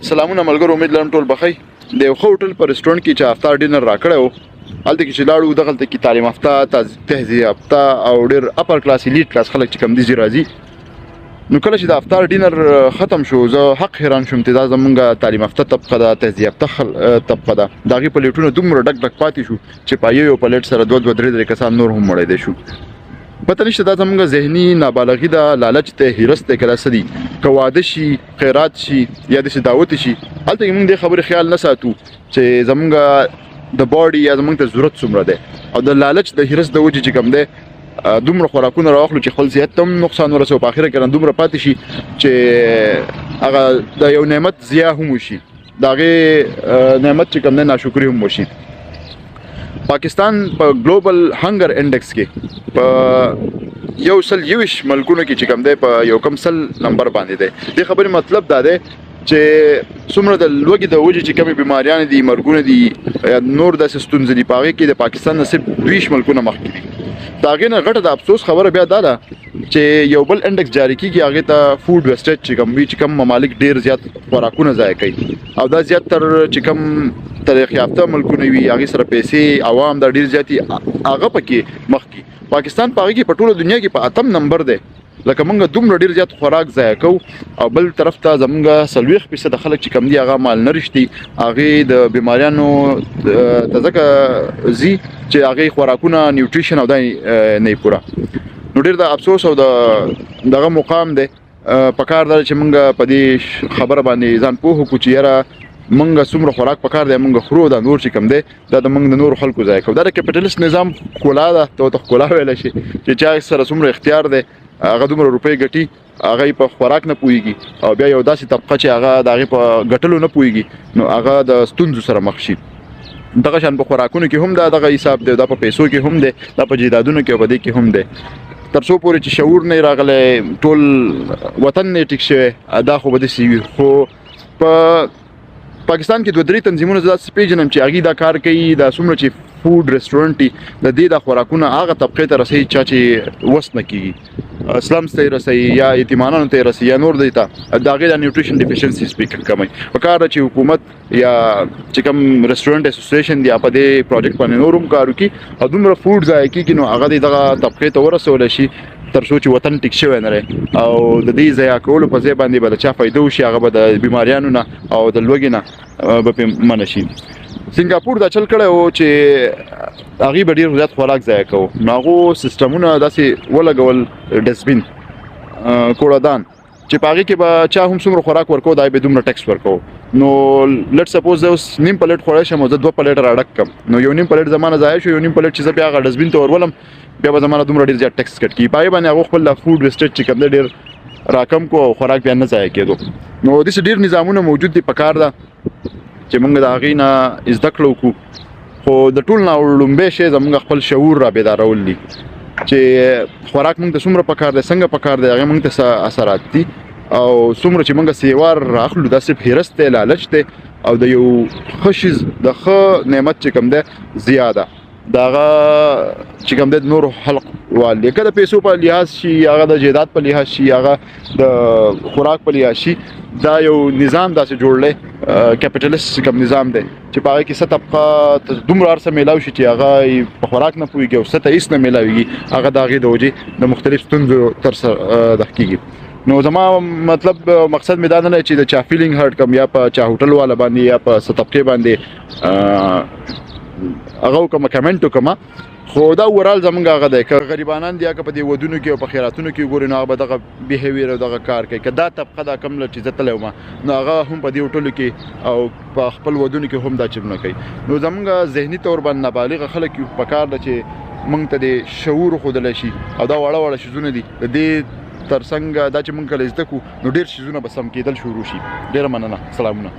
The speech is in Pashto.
سلامونه ملګرو، امید لرم ټول بخیر. د یو ښه هوټل په رسټورانټ کې چې افطار ډینر راکړی و، هلته کې چې لاړو دغلته کې تعلیم یافته، تهذیب یافته او ډېر اپر کلاس الیټ کلاس خلک چې کوم دي راځي. نو کله چې د افطار ډینر ختم شو، زه حق حیران شوم چې دا زمونږ تعلیم یافته طبقه ده، تهذیب یافته طبقه ده، د هغې پلیټونه دومره ډک ډک پاتې شو چې په یو پلیټ سره دوه درې کسان نور هم مړیدی شو. پته نشته دا زمونږ ذهني نابالغي ده، لالچ دی، حرص دی، که دا څه دي. که واده شي، خیرات شي یا داسې دعوت شي، هلته کې موږ دې خبرې خیال نه ساتو چې زمونږ د باډي یا زمونږ ته ضرورت څومره دی. او د لالچ د حرص د وجې چې کوم دی دومره خوراکونه راواخلو چې خپل صحت ته هم نقصان ورسوي، په آخره کې دومره پاتې شي چې هغه د یو نعمت ضیاع هم وشي، د هغې نعمت چې کوم دی ناشکري هم وشي. پاکستان په ګلوبل هنګر انډکس کې په 121 ملکونو کې چې کوم دی په 1 نمبر باندې دی. دې خبرې مطلب دا دی چې څومره د لوږې د وجې چې کومې بیماریانې دي، مرګونه دي، نور داسې ستونزې دي، په هغې کې د پاکستان نه صرف 20 ملکونه مخکې دي. د هغې نه غټه د افسوس خبره بیا دا ده چې یو بل انډکس جاري کېږي، هغې ته فوډ ویسټیج چې کوم وي، چې کوم ممالک ډېر زیات خوراکونه ضایع کوي، او دا زیاتتر چې کوم ترقي یافته ملکونه وي، هغې سره پیسې عوام دا ډېر زیات دي، هغه پکې مخکې. پاکستان په هغې کې په ټوله دنیا کې په 8م نمبر دی. لکه موږ دومره ډېر زیات خوراک ضایع کوو، او بل طرف ته زموږ 40% خلک چې کوم دي هغه مالنرش دي، هغې د بیماریانو ته ځکه ځي چې هغې خوراکونه نیوټریشن او دا نه پوره. نو ډېر د افسوس او دغه مقام دی. پکار دا چې موږ په دې خبره باندې ځان پوه کړو چې یاره موږ څومره خوراک پکار دی موږ خورو، دا نور چې کوم دی دا د موږ د نورو خلکو ضایع کوو. دا د کیپیټلیست نظام ښکلا ده، ته ښکلا ویلی شي چې چا سره څومره اختیار دی، هغه دومره روپۍ ګټي، هغه په خوراک نه پوهېږي، او بیا یو داسې طبقه چې هغه د هغې په ګټلو نه پوهېږي، نو هغه د ستونزو سره مخ شي. دغه شان په خوراکونو کې هم دغه حساب دی، دا په پیسو کې هم دی، دا په جایدادونو کې او په دې کې هم دی. تر څو پورې چې شعور نه راغلی، ټول وطن نه ټیک شوی، دا خو به داسې وي. خو په پاکستان کې 2-3 تنظیمونه زه داسې پېژنم چې هغې دا کار کوي، دا څومره چې فوډ رسټورانټ دي، د دې دا خوراکونه هغه طبقې ته رسوي چا چې وس نه کېږي، سلمز ته یې رسوي یا یتیمانانو ته یې رسوي یا نور دی ته د هغې د نیوټریشن ډیفیشنسیز کموي. پکار ده چې حکومت یا چې کوم رسټورانټ اسوسییشن دی په دې پروجیکټ باندې نور هم کار وکړي، او دومره فوډ ضایع کېږي نو هغه دغه طبقې ته ورسولی شي تر څو چې وطن ټیک شوی نه دی، او د دې ضایع کولو په ځای باندې به د چا فایده وشي، هغه به د بیماریانو نه او د لوږې نه به پرې منع شي. سنګاپور دا چل کړی و چې هغې به ډېر زیات خوراک ضایع کوو، نو هغو سیسټمونه داسې ولګول، ډسبین، کوړهدان، چې په هغې کې به چا هم څومره خوراک ورکوو د هغې به دومره ټیکس ورکوو. نو لټ سپوز زه اوس نیم پلیټ خوړی شم او زه 2 پلیټه راډک کړم، نو یو نیم پلیټ زما نه ضایع شو، یو نیم پلیټ چې زه بیا هغه ډسبین ته ورولم بیا به زما نه دومره ډېر زیات ټیکس کټ کېږي. په هغې باندې هغو خپل فوډ ویسټیج چې کوم دی ډېر راکم کو او خوراک بیا نه ضایع کېدو. نو داسې ډېر نظامونه موجود دي، پکار ده چې موږ د هغې نه زده کړه وکړو. خو د ټول نه لومبی شی زموږ خپل شعور را بیدارول دي چې خوراک موږ ته څومره پکار دی، څنګه پکار دی، هغې موږ ته څه اثرات دي، او څومره چې موږ سیوار راخلو دا صرف حرص دی، لالچ دی، او د یو ښه شیز د ښه نعمت چې کوم دی زیاده د هغه چې کوم دی د نورو حلق وال دی، که د پیسو په لحاظ شي، هغه د جایداد په لحاظ شي، هغه د خوراک په لحاظ شي. دا یو نظام داسې جوړلی کیپیټلیست کوم نظام دی چې په هغې کې څه طبقه ته دومره هر څه میلاو شي چې هغه په خوراک نه پوهېږي، او څه ته هېڅ نه میلاوېږي، هغه د هغې د وجې د مختلف ستونزو تر سره دغه کېږي. نو زما مطلب مقصد مې دا نه دی چې د چا فیلینګ هرټ کم، یا په چا هوټل والا باندې یا په څه طبقې باندې هغه وکړمه، کمنټ وکړمه. خو دا اوورال زمونږ هغه دی، که غریبانان دي که په دې ودونو کې او په خیراتونو کې وګورئ نو هغه به دغه بیهیویر او دغه کار کوي. که دا طبقه دا کم چې زه تللی وم نو هغه هم په دې هوټلو کې او په خپل ودونو کې هم دا چلونه کوي. نو زمونږ ذهني طور باندې نابالغه خلک یو، پکار ده چې موږ ته د شعور ښودلی شي، او دا واړه واړه شیزونه دي، د دې تر څنګ دا چې موږ کله زده کړو نو ډېر شیزونه به سم کېدل شروع شي. ډېره مننه، سلامونه.